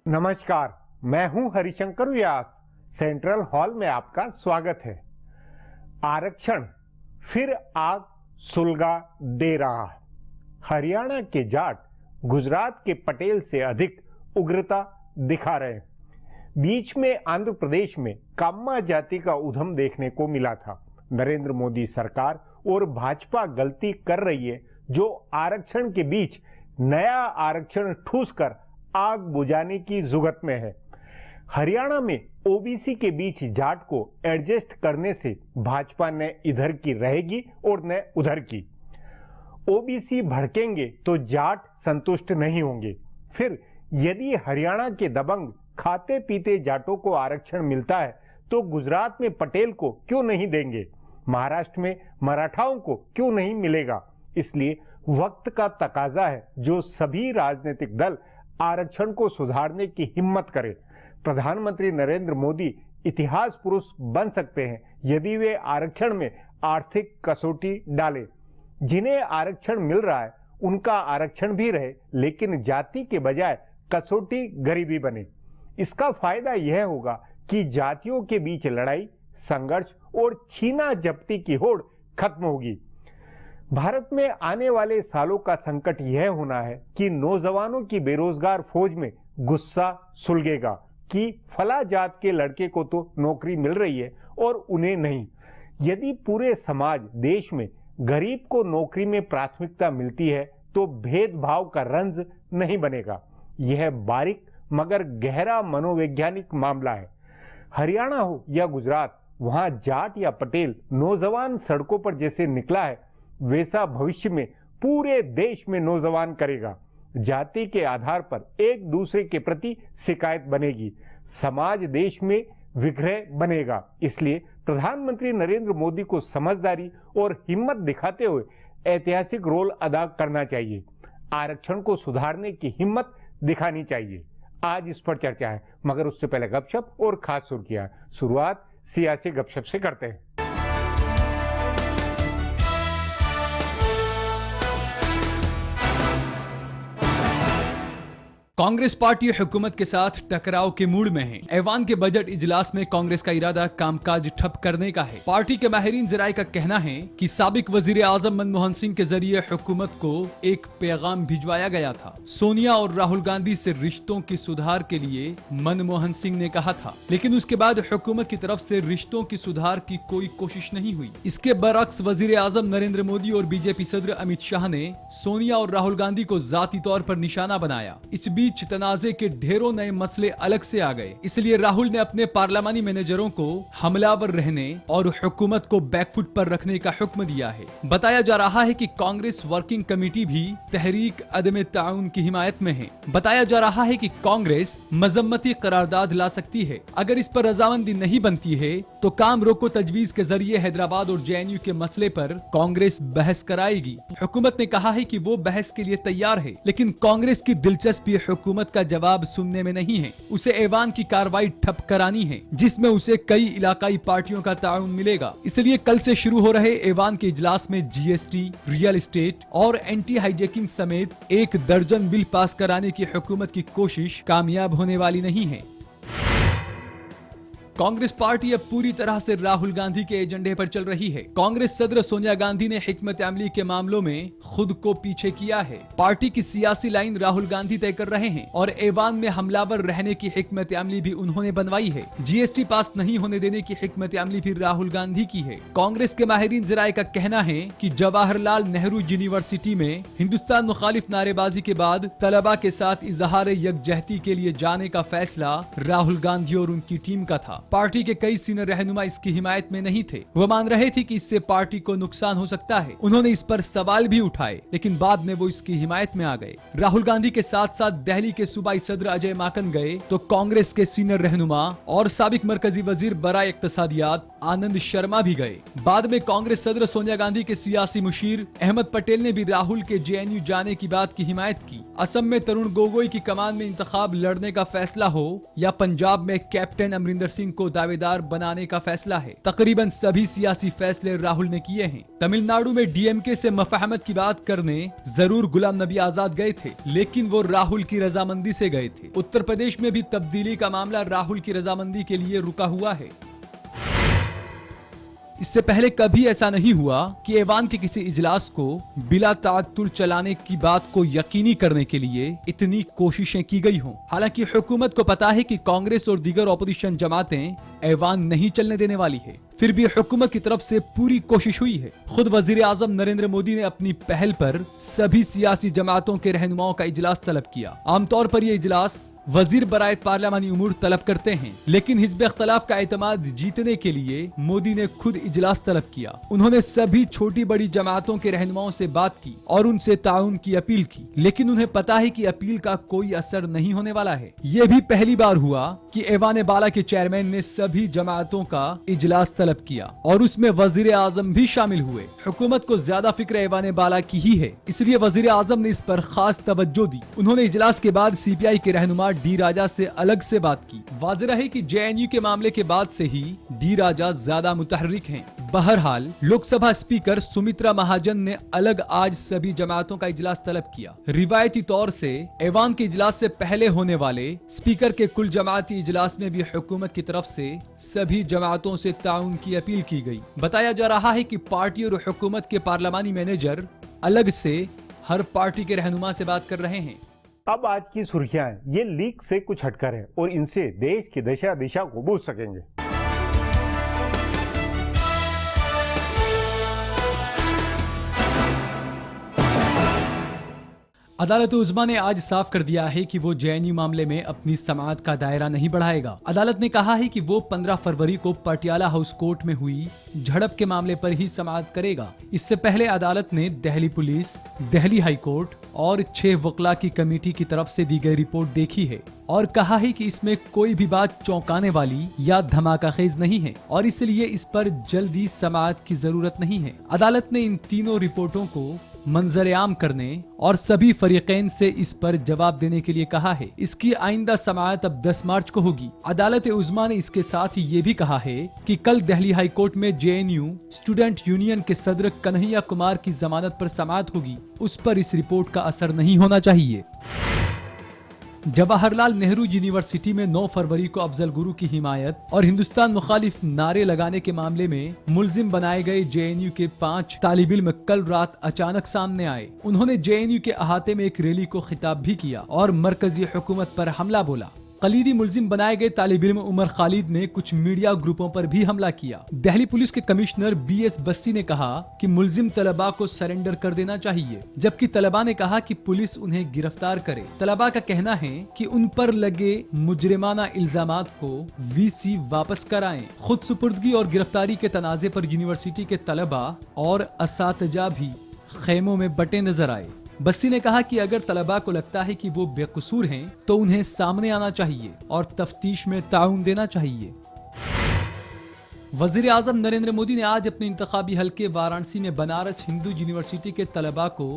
नमस्कार, मैं हूं हरिशंकर व्यास। सेंट्रल हॉल में आपका स्वागत है। आरक्षण फिर आग सुलगा दे रहा है। हरियाणा के जाट गुजरात के पटेल से अधिक उग्रता दिखा रहे हैं। बीच में आंध्र प्रदेश में काम्मा जाति का उद्यम देखने को मिला था। नरेंद्र मोदी सरकार और भाजपा गलती कर रही है जो आरक्षण के बीच नया आरक्षण ठूस कर आग बुझाने की जुगत में है। हरियाणा में ओबीसी के बीच जाट को एडजस्ट करने से भाजपा ने इधर की रहेगी और न उधर की। ओबीसी भड़केंगे तो जाट संतुष्ट नहीं होंगे। फिर यदि हरियाणा के दबंग खाते पीते जाटों को आरक्षण मिलता है तो गुजरात में पटेल को क्यों नहीं देंगे, महाराष्ट्र में मराठाओं को क्यों नहीं मिलेगा। इसलिए वक्त का तकाजा है जो सभी राजनीतिक दल आरक्षण को सुधारने की हिम्मत करें। प्रधानमंत्री नरेंद्र मोदी इतिहास पुरुष बन सकते हैं यदि वे आरक्षण में आर्थिक कसौटी डालें। जिन्हें आरक्षण मिल रहा है उनका आरक्षण भी रहे, लेकिन जाति के बजाय कसौटी गरीबी बने। इसका फायदा यह होगा कि जातियों के बीच लड़ाई, संघर्ष और छीना झपटी की होड़ खत्म होगी। भारत में आने वाले सालों का संकट यह होना है कि नौजवानों की बेरोजगार फौज में गुस्सा सुलगेगा कि फला जात के लड़के को तो नौकरी मिल रही है और उन्हें नहीं। यदि पूरे समाज देश में गरीब को नौकरी में प्राथमिकता मिलती है तो भेदभाव का रंज नहीं बनेगा। यह बारीक मगर गहरा मनोवैज्ञानिक मामला है। हरियाणा हो या गुजरात, वहां जाट या पटेल नौजवान सड़कों पर जैसे निकला है वैसा भविष्य में पूरे देश में नौजवान करेगा। जाति के आधार पर एक दूसरे के प्रति शिकायत बनेगी, समाज देश में विग्रह बनेगा। इसलिए प्रधानमंत्री नरेंद्र मोदी को समझदारी और हिम्मत दिखाते हुए ऐतिहासिक रोल अदा करना चाहिए। आरक्षण को सुधारने की हिम्मत दिखानी चाहिए। आज इस पर चर्चा है, मगर उससे पहले गपशप और खास सुर्खियां। शुरुआत सियासी गपशप से करते हैं। कांग्रेस पार्टी हुकूमत के साथ टकराव के मूड में है। ऐवान के बजट इजलास में कांग्रेस का इरादा कामकाज ठप करने का है। पार्टी के माहिरीन जराये का कहना है कि साबिक वजीर आजम मनमोहन सिंह के जरिए हुकूमत को एक पैगाम भिजवाया गया था। सोनिया और राहुल गांधी से रिश्तों के सुधार के लिए मनमोहन सिंह ने कहा था, लेकिन उसके बाद हुकूमत की तरफ से रिश्तों की सुधार की कोई कोशिश नहीं हुई। इसके बरअक्स वजीर आजम नरेंद्र मोदी और बीजेपी सदर अमित शाह ने सोनिया और राहुल गांधी को जाती तौर पर निशाना बनाया। इस बीच तनाजे के ढेरों नए मसले अलग से आ गए। इसलिए राहुल ने अपने पार्लियामानी मैनेजरों को हमलावर रहने और हुकूमत को बैकफुट पर रखने का हुक्म दिया है। बताया जा रहा है कि कांग्रेस वर्किंग कमेटी भी तहरीक अदम ताउन की हिमायत में है। बताया जा रहा है कि कांग्रेस मजम्मती करारदाद ला सकती है। अगर इस पर रजामंदी नहीं बनती है तो काम रोको तजवीज के जरिए हैदराबाद और जेएनयू के मसले पर कांग्रेस बहस कराएगी। हुकूमत ने कहा है कि वो बहस के लिए तैयार है, लेकिन कांग्रेस की दिलचस्पी हुकूमत का जवाब सुनने में नहीं है। उसे ऐवान की कार्रवाई ठप करानी है, जिसमें उसे कई इलाकाई पार्टियों का ताउन मिलेगा। इसलिए कल से शुरू हो रहे ऐवान के इजलास में जीएसटी, रियल एस्टेट और एंटी हाईजैकिंग समेत 1 दर्जन बिल पास कराने की हुकूमत की कोशिश कामयाब होने वाली नहीं है। कांग्रेस पार्टी अब पूरी तरह से राहुल गांधी के एजेंडे पर चल रही है। कांग्रेस सदर सोनिया गांधी ने हिकमत अमली के मामलों में खुद को पीछे किया है। पार्टी की सियासी लाइन राहुल गांधी तय कर रहे हैं और ऐवान में हमलावर रहने की हिकमत अमली भी उन्होंने बनवाई है। जीएसटी पास नहीं होने देने की हिकमत अमली भी राहुल गांधी की है। कांग्रेस के माहिरीन जराये का कहना है कि जवाहरलाल नेहरू यूनिवर्सिटी में हिंदुस्तान मुखालिफ नारेबाजी के बाद तलबा के साथ इजहार यकजहती के लिए जाने का फैसला राहुल गांधी और उनकी टीम का था। पार्टी के कई सीनियर रहनुमा इसकी हिमायत में नहीं थे। वो मान रहे थे कि इससे पार्टी को नुकसान हो सकता है। उन्होंने इस पर सवाल भी उठाए, लेकिन बाद में वो इसकी हिमायत में आ गए। राहुल गांधी के साथ साथ दिल्ली के सूबाई सदर अजय माकन गए तो कांग्रेस के सीनियर रहनुमा और साबिक मरकजी वजीर बराए इक्तसादियात आनंद शर्मा भी गए। बाद में कांग्रेस सदर सोनिया गांधी के सियासी मुशीर अहमद पटेल ने भी राहुल के जेएनयू जाने की बात की हिमायत की। असम में तरुण गोगोई की कमान में इंतखाब लड़ने का फैसला हो या पंजाब में कैप्टन अमरिंदर सिंह को दावेदार बनाने का फैसला है, तकरीबन सभी सियासी फैसले राहुल ने किए हैं। तमिलनाडु में डीएमके से मफाहमत की बात करने जरूर गुलाम नबी आजाद गए थे, लेकिन वो राहुल की रजामंदी से गए थे। उत्तर प्रदेश में भी तब्दीली का मामला राहुल की रजामंदी के लिए रुका हुआ है। इससे पहले कभी ऐसा नहीं हुआ कि ऐवान के किसी इजलास को बिला ताअत्तुल चलाने की बात को यकीनी करने के लिए इतनी कोशिशें की गई हों। हालांकि हुकूमत को पता है कि कांग्रेस और दीगर ऑपोजिशन जमातें ऐवान नहीं चलने देने वाली है, फिर भी हुकूमत की तरफ से पूरी कोशिश हुई है। खुद वजीर आजम नरेंद्र मोदी ने अपनी पहल पर सभी सियासी जमातों के रहनुमाओं का इजलास तलब किया। आमतौर पर यह इजलास वजीर बराए पार्लियामानी उमूर तलब करते हैं, लेकिन हिज़्ब इख्तिलाफ का एतमाद जीतने के लिए मोदी ने खुद इजलास तलब किया। उन्होंने सभी छोटी बड़ी जमातों के रहनुमाओं से बात की और उनसे ताउन की अपील की, लेकिन उन्हें पता है कि अपील का कोई असर नहीं होने वाला है। यह भी पहली बार हुआ कि ऐवान बाला के चेयरमैन ने सभी जमातों का इजलास तलब किया और उसमें वजीर आजम भी शामिल हुए। हुकूमत को ज्यादा फिक्र ऐवान बाला की ही है, इसलिए वजीर आजम ने इस पर खास तवज्जो दी। उन्होंने इजलास के बाद सीपीआई के रहनुमा डी राजा से अलग से बात की। वाज़ेह है कि जेएनयू के मामले के बाद से ही डी राजा ज्यादा मुतहर्रिक हैं। बहरहाल लोकसभा स्पीकर सुमित्रा महाजन ने अलग आज सभी जमातों का इजलास तलब किया। रिवायती तौर से ऐवान के इजलास से पहले होने वाले स्पीकर के कुल जमाती इजलास में भी हुकूमत की तरफ से सभी जमातों से ताउन की अपील की गई। बताया जा रहा है कि पार्टी और हुकूमत के पार्लियामानी मैनेजर अलग से हर पार्टी के रहनुमा से बात कर रहे हैं। अब आज की सुर्खियां ये लीक से कुछ हटकर है और इनसे देश की दशा दिशा को बूझ सकेंगे। अदालत उज़्मा ने आज साफ कर दिया है कि वो जेएनयू मामले में अपनी समाअत का दायरा नहीं बढ़ाएगा। अदालत ने कहा है कि वो 15 फरवरी को पटियाला हाउस कोर्ट में हुई झड़प के मामले पर ही समाअत करेगा। इससे पहले अदालत ने Delhi police, Delhi high court और 6 वकला की कमेटी की तरफ से दी गई रिपोर्ट देखी है और कहा है कि इसमें कोई भी बात चौंकाने वाली या धमाकाखेज नहीं है और इसलिए इस पर जल्दी समाअत की जरूरत नहीं है। अदालत ने इन तीनों रिपोर्टों को मंजर आम करने और सभी फरीकैन से इस पर जवाब देने के लिए कहा है। इसकी आइंदा समाअत अब 10 मार्च को होगी। अदालत उज़्मा ने इसके साथ ही ये भी कहा है कि कल दिल्ली हाई कोर्ट में जेएनयू स्टूडेंट यूनियन के सदर कन्हैया कुमार की जमानत पर समाअत होगी, उस पर इस रिपोर्ट का असर नहीं होना चाहिए। जवाहरलाल नेहरू यूनिवर्सिटी में 9 फरवरी को अफजल गुरु की हिमायत और हिंदुस्तान मुखालिफ नारे लगाने के मामले में मुलजिम बनाए गए जेएनयू के 5 तालिब इल्म कल रात अचानक सामने आए। उन्होंने जेएनयू के अहाते में एक रैली को खिताब भी किया और मरकजी हुकूमत पर हमला बोला। कलीदी मुलजिम बनाए गए तालिब इल्म उमर खालिद ने कुछ मीडिया ग्रुपों पर भी हमला किया। दिल्ली पुलिस के कमिश्नर बीएस बस्सी ने कहा कि मुलजिम तलबा को सरेंडर कर देना चाहिए, जबकि तलबा ने कहा कि पुलिस उन्हें गिरफ्तार करे। तलबा का कहना है कि उन पर लगे मुजरिमाना इल्जामात को वीसी वापस कराएं। खुद सुपुर्दगी और गिरफ्तारी के तनाजे पर यूनिवर्सिटी के तलबा और असातिजा भी खेमों में बटे नजर आए। बस्सी ने कहा कि अगर तलबा को लगता है कि वो बेकसूर हैं, तो उन्हें सामने आना चाहिए और तफ्तीश में ताउन देना चाहिए। वजीर आजम नरेंद्र मोदी ने आज अपने इंतखाबी हलके वाराणसी में बनारस हिंदू यूनिवर्सिटी के तलबा को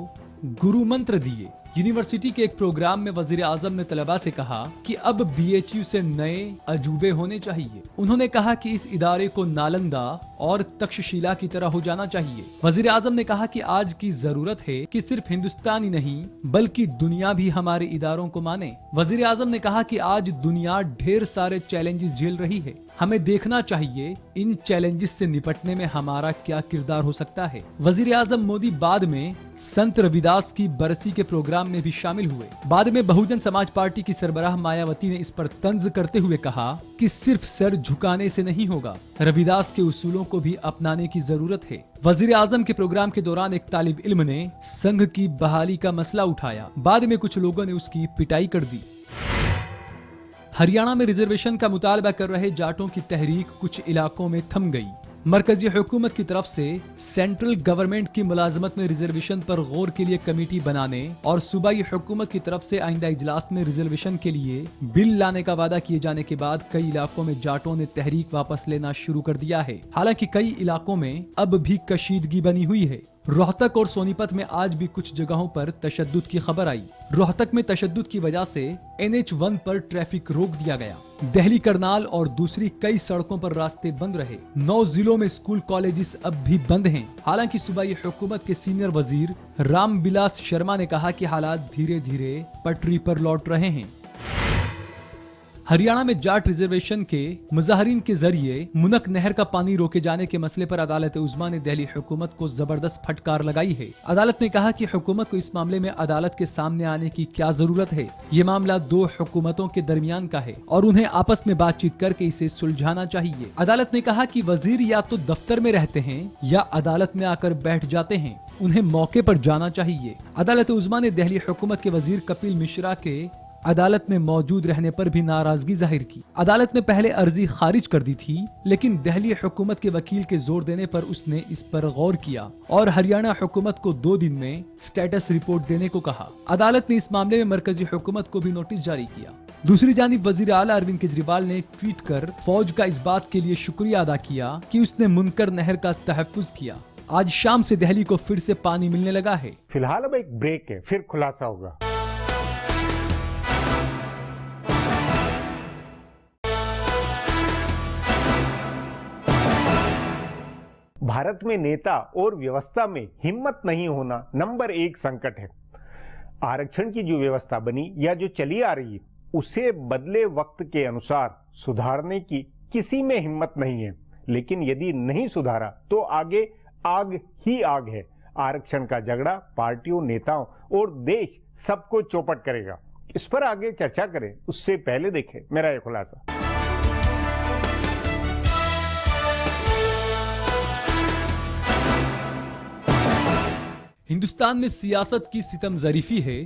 गुरु मंत्र दिए। यूनिवर्सिटी के एक प्रोग्राम में वजीर आजम ने तलबा से कहा कि अब बीएचयू से नए अजूबे होने चाहिए। उन्होंने कहा कि इस इदारे को नालंदा और तक्षशिला की तरह हो जाना चाहिए। वजीर आजम ने कहा कि आज की जरूरत है कि सिर्फ हिंदुस्तान ही नहीं बल्कि दुनिया भी हमारे इदारों को माने। वजीर आजम ने कहा कि आज दुनिया ढेर सारे चैलेंजेस झेल रही है, हमें देखना चाहिए इन चैलेंजेस से निपटने में हमारा क्या किरदार हो सकता है। वजीर आजम मोदी बाद में संत रविदास की बरसी के प्रोग्राम में भी शामिल हुए। बाद में बहुजन समाज पार्टी की सरबराह मायावती ने इस पर तंज करते हुए कहा कि सिर्फ सर झुकाने से नहीं होगा, रविदास के उसूलों को भी अपनाने की जरूरत है। वजीर आजम के प्रोग्राम के दौरान एक तालिब इल्म ने संघ की बहाली का मसला उठाया। बाद में कुछ लोगों ने उसकी पिटाई कर दी। हरियाणा में रिजर्वेशन का मुतालबा कर रहे जाटों की तहरीक कुछ इलाकों में थम गई। मरकजी हुकूमत की तरफ से सेंट्रल गवर्नमेंट की मुलाजमत में रिजर्वेशन पर गौर के लिए कमेटी बनाने और सूबाई हुकूमत की तरफ से आइंदा इजलास में रिजर्वेशन के लिए बिल लाने का वादा किए जाने के बाद कई इलाकों में जाटों ने तहरीक वापस लेना शुरू कर दिया है। हालांकि कई इलाकों में अब भी कशीदगी बनी हुई है। रोहतक और सोनीपत में आज भी कुछ जगहों पर तशद्दुद की खबर आई। रोहतक में तशद्दुद की वजह से NH1 पर ट्रैफिक रोक दिया गया। दिल्ली करनाल और दूसरी कई सड़कों पर रास्ते बंद रहे। 9 जिलों में स्कूल कॉलेजेस अब भी बंद हैं। हालांकि सूबाई हुकूमत के सीनियर वजीर रामबिलास शर्मा ने कहा कि हालात धीरे धीरे पटरी पर लौट रहे हैं। हरियाणा में जाट रिजर्वेशन के मुजाहरीन के जरिए मुनक नहर का पानी रोके जाने के मसले पर अदालत उज़्मा ने दिल्ली हुकूमत को जबरदस्त फटकार लगाई है। अदालत ने कहा कि हुकूमत को इस मामले में अदालत के सामने आने की क्या जरूरत है। ये मामला 2 हुकूमतों के दरमियान का है और उन्हें आपस में बातचीत करके इसे सुलझाना चाहिए। अदालत ने कहा कि वजीर या तो दफ्तर में रहते हैं या अदालत में आकर बैठ जाते हैं, उन्हें मौके पर जाना चाहिए। अदालत उज़्मा ने दिल्ली हुकूमत के वजीर कपिल मिश्रा के अदालत में मौजूद रहने पर भी नाराजगी जाहिर की। अदालत ने पहले अर्जी खारिज कर दी थी, लेकिन दिल्ली हुकूमत के वकील के जोर देने पर उसने इस पर गौर किया और हरियाणा हुकूमत को 2 दिन में स्टेटस रिपोर्ट देने को कहा। अदालत ने इस मामले में मरकजी हुकूमत को भी नोटिस जारी किया। दूसरी जानिब वजीर आला अरविंद केजरीवाल ने ट्वीट कर फौज का इस बात के लिए शुक्रिया अदा किया कि उसने मुनकर नहर का तहफ्फुज किया। आज शाम से दिल्ली को फिर से पानी मिलने लगा है। फिलहाल अब एक ब्रेक है, फिर खुलासा होगा। भारत में नेता और व्यवस्था में हिम्मत नहीं होना नंबर 1 संकट है। आरक्षण की जो व्यवस्था बनी या जो चली आ रही है, उसे बदले वक्त के अनुसार सुधारने की किसी में हिम्मत नहीं है। लेकिन यदि नहीं सुधारा तो आगे आग ही आग है। आरक्षण का झगड़ा पार्टियों, नेताओं और देश सबको चौपट करेगा। इस पर आगे चर्चा करें, उससे पहले देखें मेरा यह खुलासा। हिंदुस्तान में सियासत की सितम ज़रीफी है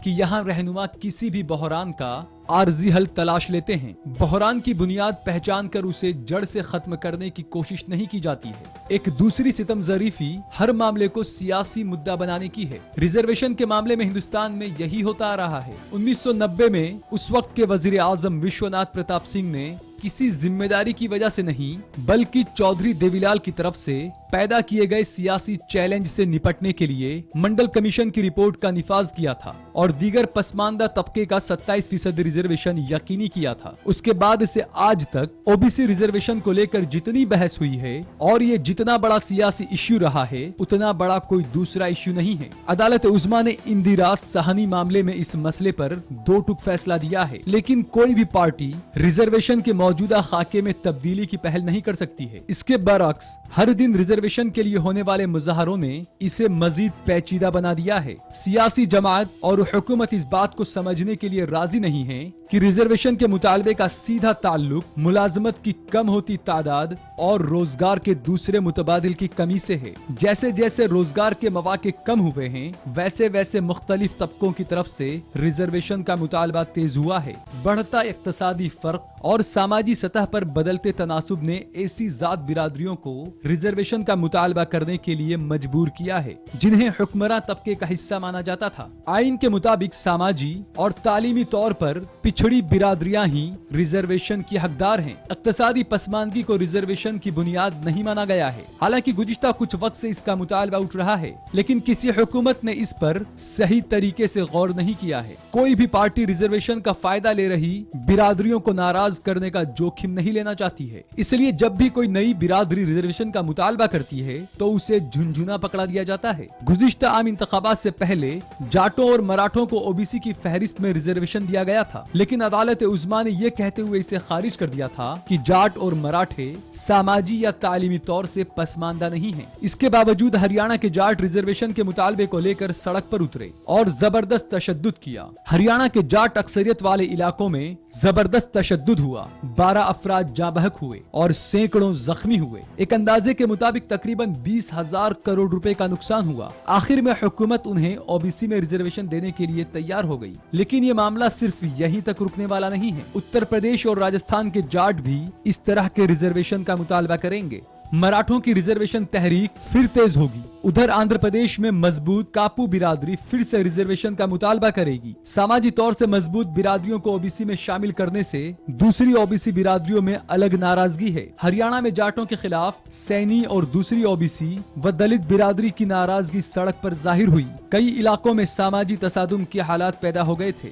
कि यहाँ रहनुमा किसी भी बहरान का आर्जी हल तलाश लेते हैं। बहरान की बुनियाद पहचान कर उसे जड़ से खत्म करने की कोशिश नहीं की जाती है। एक दूसरी सितम ज़रीफी हर मामले को सियासी मुद्दा बनाने की है। रिजर्वेशन के मामले में हिंदुस्तान में यही होता आ रहा है। 1990 में उस वक्त के वजीर आजम विश्वनाथ प्रताप सिंह ने किसी जिम्मेदारी की वजह से नहीं, बल्कि चौधरी देवीलाल की तरफ से पैदा किए गए सियासी चैलेंज से निपटने के लिए मंडल कमीशन की रिपोर्ट का निफाज किया था और दीगर पसमानदा तबके का 27% रिजर्वेशन यकीनी किया था। उसके बाद से आज तक ओबीसी रिजर्वेशन को लेकर जितनी बहस हुई है और ये जितना बड़ा सियासी इश्यू रहा है, उतना बड़ा कोई दूसरा इश्यू नहीं है। अदालत उज़्मा ने इंदिरा साहनी मामले में इस मसले पर 2 टूक फैसला दिया है, लेकिन कोई भी पार्टी रिजर्वेशन के मौजूदा खाके में तब्दीली की पहल नहीं कर सकती है। इसके बरअक्स हर दिन रिजर्वेशन के लिए होने वाले मुजाहरों ने इसे मजीद पेचीदा बना दिया है। सियासी जमात और हुकूमत इस बात को समझने के लिए राजी नहीं है कि रिजर्वेशन के मुतालबे का सीधा ताल्लुक मुलाजमत की कम होती तादाद और रोजगार के दूसरे मुतबादिल की कमी से है। जैसे जैसे रोजगार के मौके कम हुए हैं, वैसे वैसे मुख्तलिफ तबकों की तरफ से रिजर्वेशन का मुतालबा तेज हुआ है। बढ़ता इक्तसादी फर्क और सामाजी सतह पर बदलते तनासुब ने ऐसी जात बिरादरियों को रिजर्वेशन का मुतालबा करने के लिए मजबूर किया है जिन्हें हुक्मरान तबके का हिस्सा माना जाता था। आइन के मुताबिक सामाजी और तालीमी तौर पर पिछड़ी बिरादरियां ही रिजर्वेशन की हकदार हैं। इक्तसादी पसमानदगी को रिजर्वेशन की बुनियाद नहीं माना गया है। हालांकि गुज़िश्ता कुछ वक्त से इसका मुतालबा उठ रहा है, लेकिन किसी हुकूमत ने इस पर सही तरीके से गौर नहीं किया है। कोई भी पार्टी रिजर्वेशन का फायदा ले रही बिरादरियों को नाराज करने का जोखिम नहीं लेना चाहती है। इसलिए जब भी कोई नई बिरादरी रिजर्वेशन का मुतालबा करती है तो उसे झुंझुना पकड़ा दिया जाता है। गुज़िश्ता आम इंतखाबात से पहले जाटों और मराठों को ओबीसी की फहरिस्त में रिजर्वेशन दिया गया था, लेकिन अदालत उज़्मा ने यह कहते हुए इसे खारिज कर दिया था कि जाट और मराठे सामाजी या तालीमी तौर से पसमानदा नहीं है। इसके बावजूद हरियाणा के जाट रिजर्वेशन के मुतालबे को लेकर सड़क पर उतरे और जबरदस्त तशद्दुद किया। हरियाणा के जाट अक्सरियत वाले इलाकों में जबरदस्त तशद्दुद हुआ। 12 अफराद जाँ बहक हुए और सैकड़ों जख्मी हुए। एक अंदाजे के मुताबिक तकरीबन 20,000 करोड़ रुपए का नुकसान हुआ। आखिर में हुकूमत उन्हें ओबीसी में रिजर्वेशन देने के लिए तैयार हो गई, लेकिन ये मामला सिर्फ यहीं तक रुकने वाला नहीं है। उत्तर प्रदेश और राजस्थान के जाट भी इस तरह के रिजर्वेशन का मुतालबा करेंगे। मराठों की रिजर्वेशन तहरीक फिर तेज होगी। उधर आंध्र प्रदेश में मजबूत कापू बिरादरी फिर से रिजर्वेशन का मुतालबा करेगी। सामाजिक तौर से मजबूत बिरादरियों को ओबीसी में शामिल करने से दूसरी ओबीसी बिरादरियों में अलग नाराजगी है। हरियाणा में जाटों के खिलाफ सैनी और दूसरी ओबीसी व दलित बिरादरी की नाराजगी सड़क पर जाहिर हुई। कई इलाकों में सामाजिक तसादुम के हालात पैदा हो गए थे।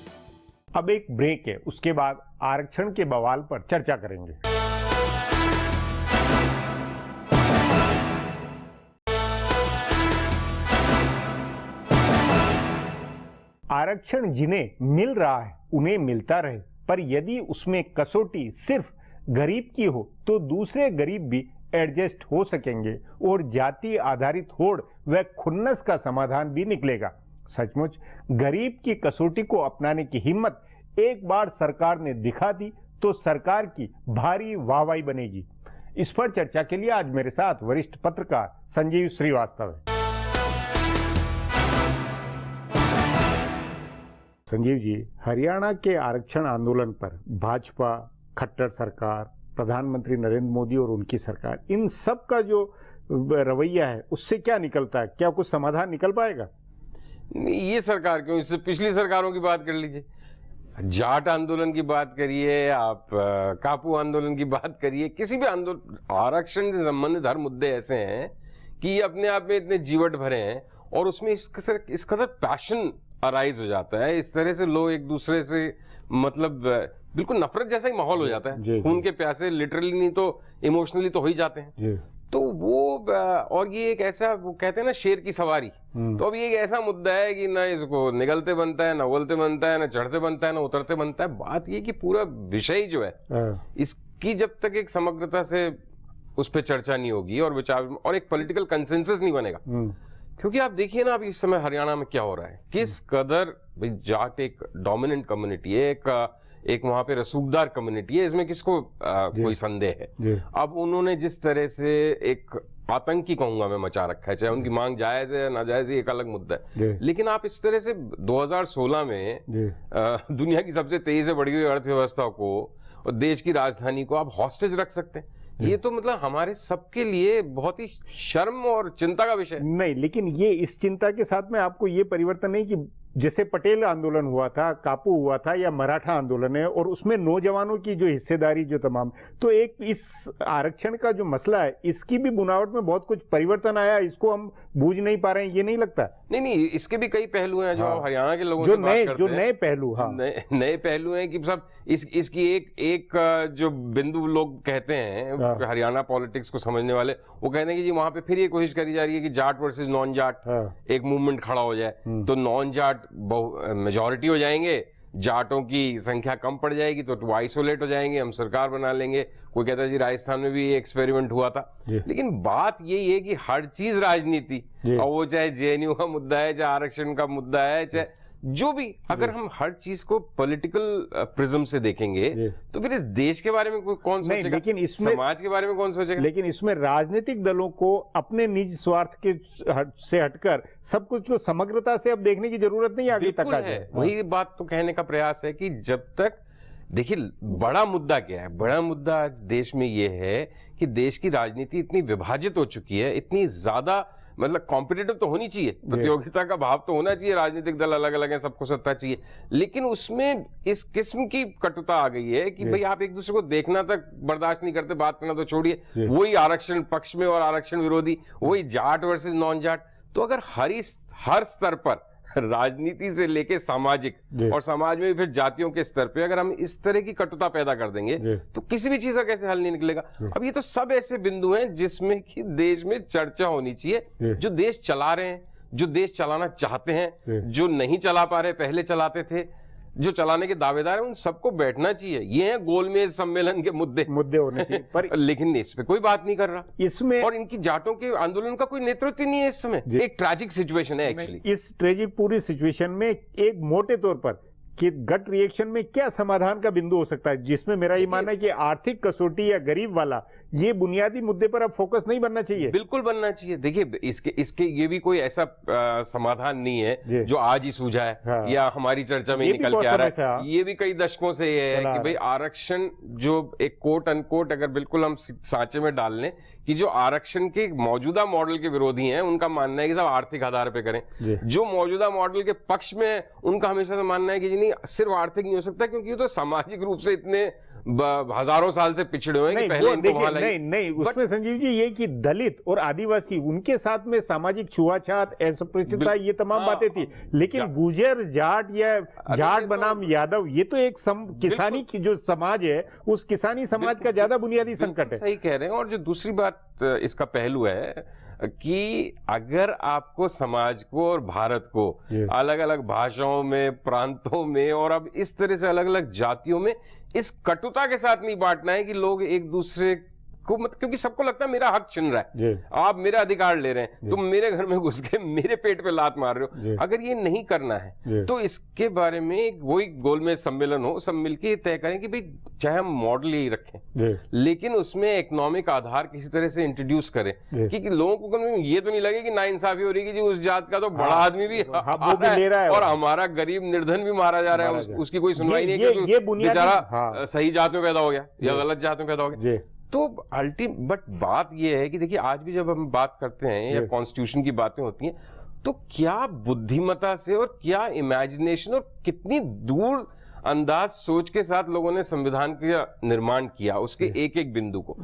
अब एक ब्रेक है, उसके बाद आरक्षण के बवाल पर चर्चा करेंगे। आरक्षण जिन्हें मिल रहा है उन्हें मिलता रहे, पर यदि उसमें कसौटी सिर्फ गरीब की हो तो दूसरे गरीब भी एडजस्ट हो सकेंगे और जाति आधारित होड़ व खुन्नस का समाधान भी निकलेगा। सचमुच गरीब की कसौटी को अपनाने की हिम्मत एक बार सरकार ने दिखा दी तो सरकार की भारी वाहवाही बनेगी। इस पर चर्चा के लिए आज मेरे साथ वरिष्ठ पत्रकार संजीव श्रीवास्तव है। संजीव जी, हरियाणा के आरक्षण आंदोलन पर भाजपा, खट्टर सरकार, प्रधानमंत्री नरेंद्र मोदी और उनकी सरकार, इन सब का जो रवैया है उससे क्या निकलता है? क्या कुछ समाधान निकल पाएगा? ये सरकार क्यों, इससे पिछली सरकारों की बात कर लीजिए। जाट आंदोलन की बात करिए, आप कापू आंदोलन की बात करिए, किसी भी आंदोलन, आरक्षण से संबंधित हर मुद्दे ऐसे हैं कि ये अपने आप में इतने जीवट भरे हैं और उसमें इस कदर पैशन अराइज हो जाता है, इस तरह से लोग एक दूसरे से मतलब बिल्कुल नफरत जैसा ही माहौल हो जाता है। खून के प्यासे लिटरली नहीं तो इमोशनली तो हो ही जाते हैं। तो वो, और ये एक ऐसा, वो कहते हैं ना शेर की सवारी, तो अब ये एक ऐसा मुद्दा है कि ना इसको निगलते बनता है, ना उगलते बनता है, ना चढ़ते बनता है, ना उतरते बनता है। बात ये कि पूरा विषय जो है इसकी जब तक एक समग्रता से उस पर चर्चा नहीं होगी और विचार और एक पॉलिटिकल कंसेंसस नहीं बनेगा, क्योंकि आप देखिए ना अभी इस समय हरियाणा में क्या हो रहा है, किस कदर भाई जाट एक डोमिनेंट कम्युनिटी है, एक वहां पे रसूखदार कम्युनिटी है, इसमें किसको कोई संदेह है। अब उन्होंने जिस तरह से एक आतंकी कहूंगा मैं मचा रखा है, चाहे उनकी मांग जायज है या नाजायज है एक अलग मुद्दा है, लेकिन आप इस तरह से 2016 में दुनिया की सबसे तेजी से बढ़ी हुई अर्थव्यवस्था को और देश की राजधानी को आप हॉस्टेज रख सकते हैं। ये तो मतलब हमारे सबके लिए बहुत ही शर्म और चिंता का विषय नहीं, लेकिन ये इस चिंता के साथ में आपको ये परिवर्तन नहीं कि जैसे पटेल आंदोलन हुआ था, कापू हुआ था या मराठा आंदोलन है और उसमें नौजवानों की जो हिस्सेदारी जो तमाम, तो एक इस आरक्षण का जो मसला है इसकी भी बुनावट में बहुत कुछ परिवर्तन आया, इसको हम बूझ नहीं पा रहे हैं, ये नहीं लगता? नहीं, इसके भी कई पहलू हैं जो हरियाणा के लोगों से बात करते हैं, नए पहलू, नए पहलू हैं कि सब इसकी एक जो बिंदु लोग कहते हैं हरियाणा पॉलिटिक्स को समझने वाले, वो कहते हैं कि जी वहां पे फिर ये कोशिश करी जा रही है कि जाट वर्सेस नॉन जाट एक मूवमेंट खड़ा हो जाए, तो नॉन जाट मेजॉरिटी हो जाएंगे, जाटों की संख्या कम पड़ जाएगी तो वो आइसोलेट हो जाएंगे, हम सरकार बना लेंगे। कोई कहता है जी राजस्थान में भी ये एक्सपेरिमेंट हुआ था, लेकिन बात यही है कि हर चीज राजनीति, और वो चाहे जेएनयू का मुद्दा है, चाहे आरक्षण का मुद्दा है, चाहे जो भी, अगर हम हर चीज को पॉलिटिकल प्रिज्म से देखेंगे तो फिर इस देश के बारे में कौन सोचेगा, लेकिन इसमें समाज के बारे में कौन सोचेगा? लेकिन इसमें राजनीतिक दलों को अपने निज स्वार्थ के से हटकर सब कुछ को समग्रता से अब देखने की जरूरत नहीं आगे तक है। वही बात तो कहने का प्रयास है कि जब तक, देखिए बड़ा मुद्दा क्या है, बड़ा मुद्दा आज देश में ये है कि देश की राजनीति इतनी विभाजित हो चुकी है, इतनी ज्यादा, मतलब कॉम्पिटिटिव तो होनी चाहिए, प्रतियोगिता का भाव तो होना चाहिए, राजनीतिक दल अलग अलग हैं, सबको सत्ता चाहिए, लेकिन उसमें इस किस्म की कटुता आ गई है कि भाई आप एक दूसरे को देखना तक बर्दाश्त नहीं करते, बात करना तो छोड़िए, वही आरक्षण पक्ष में और आरक्षण विरोधी, वही जाट वर्सेस नॉन जाट। तो अगर हर स्तर पर राजनीति से लेके सामाजिक और समाज में भी फिर जातियों के स्तर पे अगर हम इस तरह की कटुता पैदा कर देंगे तो किसी भी चीज का कैसे हल नहीं निकलेगा। अब ये तो सब ऐसे बिंदु हैं जिसमें कि देश में चर्चा होनी चाहिए, जो देश चला रहे हैं, जो देश चलाना चाहते हैं, जो नहीं चला पा रहे, पहले चलाते थे, जो चलाने के दावेदार हैं, उन सबको बैठना चाहिए। ये है गोलमेज सम्मेलन के मुद्दे होने चाहिए, पर लेकिन इस पे कोई बात नहीं कर रहा इसमें, और इनकी जाटों के आंदोलन का कोई नेतृत्व नहीं है इस समय। एक ट्रैजिक सिचुएशन है एक्चुअली। इस ट्रैजिक पूरी सिचुएशन में एक मोटे तौर पर कि गट रिएक्शन में क्या समाधान का बिंदु हो सकता है, जिसमें मेरा ये मानना है कि आर्थिक कसौटी या गरीब वाला ये बुनियादी मुद्दे पर अब फोकस नहीं बनना चाहिए। बिल्कुल बनना चाहिए। देखिए इसके ये भी कोई ऐसा समाधान नहीं है जो आज ही सूझा है या हमारी चर्चा में निकल के आ रहा है। ये भी कई दशकों से ये है कि भाई आरक्षण जो एक कोट अनकोट अगर बिल्कुल हम सांचे में डाल लें कि जो आरक्षण के मौजूदा मॉडल के विरोधी हैं उनका मानना है कि सब आर्थिक आधार पे करें, जो मौजूदा मॉडल के पक्ष में उनका हमेशा से मानना है कि नहीं सिर्फ आर्थिक नहीं हो सकता, क्योंकि ये तो सामाजिक रूप से इतने हजारों साल से पिछड़े हुए हैं कि पहले इनको वहां लाइए। नहीं उसमें संजीव जी ये कि दलित और आदिवासी उनके साथ में सामाजिक छुआछात, अस्पृश्यता, ये तमाम बातें थी, लेकिन गुर्जर, जाट या जाट बनाम यादव, ये तो एक किसानी की जो समाज है, उस किसानी समाज का ज्यादा बुनियादी संकट है। सही कह रहे हैं। और जो दूसरी बात इसका पहलू है कि अगर आपको समाज को और भारत को अलग अलग भाषाओं में, प्रांतों में और अब इस तरह से अलग अलग जातियों में इस कटुता के साथ नहीं बांटना है कि लोग एक दूसरे को क्योंकि सबको लगता है मेरा हक छिन रहा है, आप मेरा अधिकार ले रहे हैं, तुम मेरे घर में घुस के मेरे पेट पे लात मार रहे हो। अगर ये नहीं करना है तो इसके बारे में वही गोलमेज सम्मेलन हो, सब मिलके तय करें कि भाई चाहे हम मॉडल यही रखें लेकिन उसमें इकोनॉमिक आधार किसी तरह से इंट्रोड्यूस करें कि लोगों को ये तो नहीं लगे कि नाइंसाफी हो रही है कि जी उस जात का तो बड़ा आदमी भी ले रहा है और हमारा गरीब निर्धन भी मारा जा रहा है, उसकी कोई सुनवाई नहीं है कि बेचारा सही जात में पैदा हो गया या गलत जात में पैदा हो गया। तो बट बात यह है कि देखिए आज भी जब हम बात करते हैं या कॉन्स्टिट्यूशन की बातें होती हैं तो क्या बुद्धिमत्ता से और क्या इमेजिनेशन और कितनी दूर अंदाज सोच के साथ लोगों ने संविधान का निर्माण किया, उसके एक एक बिंदु को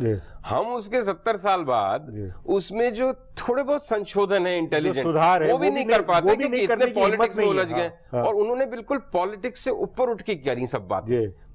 हम उसके 70 साल बाद उसमें जो थोड़े बहुत संशोधन है, इंटेलिजेंट सुधार है, वो भी नहीं कर पाते क्योंकि इतने पॉलिटिक्स में उलझ गए और उन्होंने बिल्कुल पॉलिटिक्स से ऊपर उठ के करी सब बात।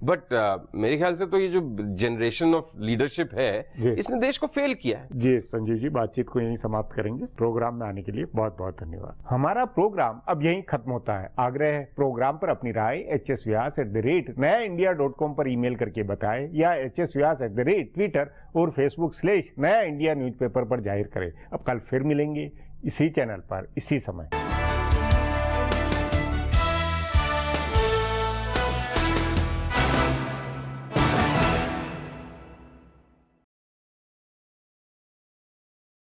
बट मेरे ख्याल से तो ये जो जनरेशन ऑफ लीडरशिप है इसने देश को फेल किया है। जी संजीव जी, बातचीत को यहीं समाप्त करेंगे। प्रोग्राम में आने के लिए बहुत बहुत धन्यवाद। हमारा प्रोग्राम अब यहीं खत्म होता है। आग्रह है प्रोग्राम पर अपनी राय hsvyas@nayaindia.com पर ईमेल करके बताएं या hsvyas@Twitter और Facebook/नया इंडिया न्यूज़पेपर पर जाहिर करें। अब कल फिर मिलेंगे इसी चैनल पर इसी समय।